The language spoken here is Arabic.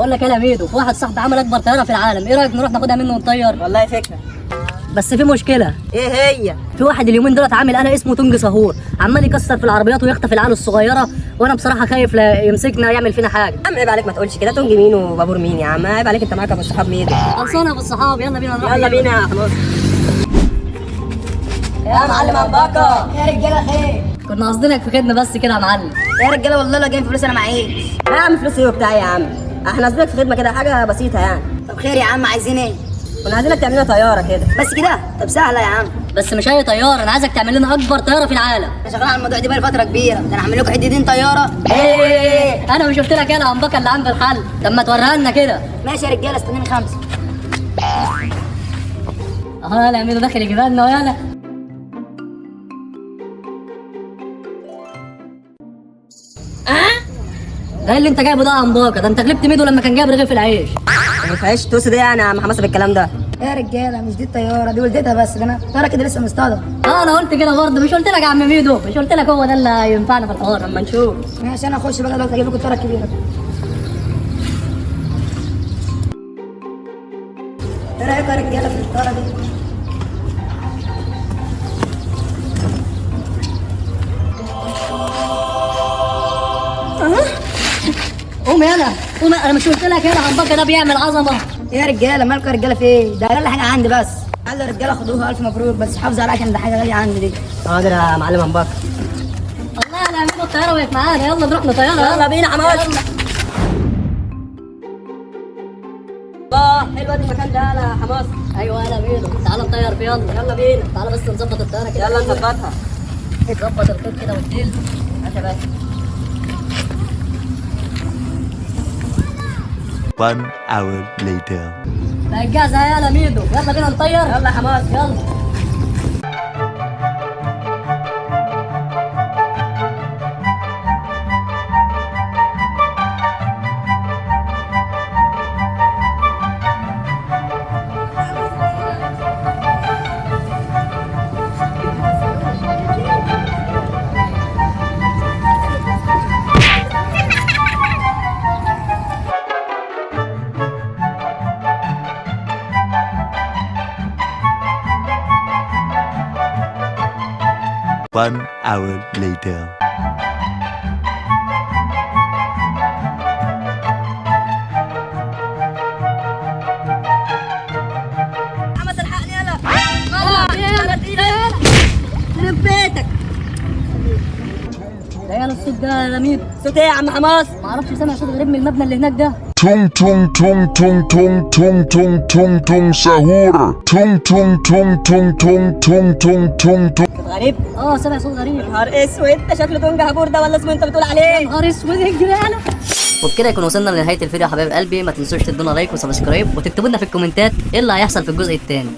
بقول لك ايه يا ميدو، في واحد صاحبي عمل اكبر طياره في العالم، ايه رايك نروح ناخدها منه ونطير؟ والله فكره. بس في مشكله. ايه هي؟ في واحد اليومين دولت عامل انا اسمه تونج سهور، عمال يكسر في العربيات ويخطف العيال الصغيره، وانا بصراحه خايف لا يمسكنا يعمل فينا حاجه. يا عم عيب عليك ما تقولش كده، تونج مين وبابور مين يا عم؟ عيب عليك، انت معاك ابو الصحاب مين؟ خلصانه بالصحاب، يلا بينا نروح. يلا بينا يا خلاص. يا معلم عباقة، يا رجاله خير. كنا قاصدينك في خدمه بس كده يا معلم. يا رجاله والله لا جايين فلوس انا معيش. لا يا عم فلوس ايه وبتاع يا عم؟ احنا قاصدينك في خدمه كده، حاجه بسيطه يعني. طب خير يا عم، عايزين ايه؟ كنا عايزينك تعمل لنا طياره كده. بس كده؟ طب سهله يا عم. بس مش اي طياره، انا عايزك تعمل لنا اكبر طياره في العالم. انا شغال على الموضوع ده بقالي فتره كبيره، ده انا هعمل لكم حدتين طياره. ايه انا مش قلت لك انا عمبكه اللي عند الحل؟ طب ما توريها لنا كده. ماشي يا رجاله، استنوني 5. اه لا ميدو داخل يجيبها لنا ويالا. ده اللي انت جايبه ده يا عمبكه، ده انت غلبت ميدو لما كان جايب رغيف العيش. ما فيهاش تقصد ايه يعني يا عم حماسه بالكلام ده؟ يا رجاله مش دي الطياره، دي ولدتها بس، ده انا طياره كده لسه مصطادة. انا قلت كده برضه، مش قلت لك يا عم ميدو؟ مش قلت لك هو ده اللي ينفعنا في الحوار؟ اما نشوف. ماشي انا اخش بقى دلوقتي اجيب لكم الطياره الكبيره. ايه رايكم يا رجاله في الطياره دي؟ قوم يلا قوم، انا مش قلت لك هنا عمبكه ده بيعمل عظمه؟ يا رجاله مالكم يا رجاله في ايه؟ ده اقل حاجه عندي بس. قال رجاله خدوها الف مبروك، بس حافظوا عليها عشان ده حاجه غاليه عندي دي. حاضر يا معلم عباقة. والله انا ميدو الطياره وقفت معانا، يلا نروح لطياره. يلا بينا حماس. الله حلوه دي المكان ده يا حماس. ايوه يلا ميدو، تعالى نطير في يلا. يلا بينا. تعالى بس نظبط الطياره كده. يلا نظبطها. نظبط الخيط كده والديل. ماشي يا باشا. 1 hour later. بقت جاهزه يلا ميدو، يلا بينا نطير. يلا يا حماس يلا. One hour later. حماس الحقني يلا. يخرب بيتك. ده يلا الصوت ده يا ميدو. صوت ايه يا عم حماس؟ معرفش، سامع صوت غريب من المبنى اللي هناك ده. Tung tung tung tung tung tung tung tung tung sahur. Tung tung tung tung tung tung tung tung tung. غريب. سامع صوت غريب. نهار اسود، ده شكله تونج هابور ده ولا اسمه انت بتقول عليه؟ نهار اسود اجري انا. وبكده يكون وصلنا لنهايه الفيديو يا حبايب قلبي، ما تنسوش تدونا لايك وسبسكرايب وتكتبوا لنا في الكومنتات ايه اللي هيحصل في الجزء الثاني.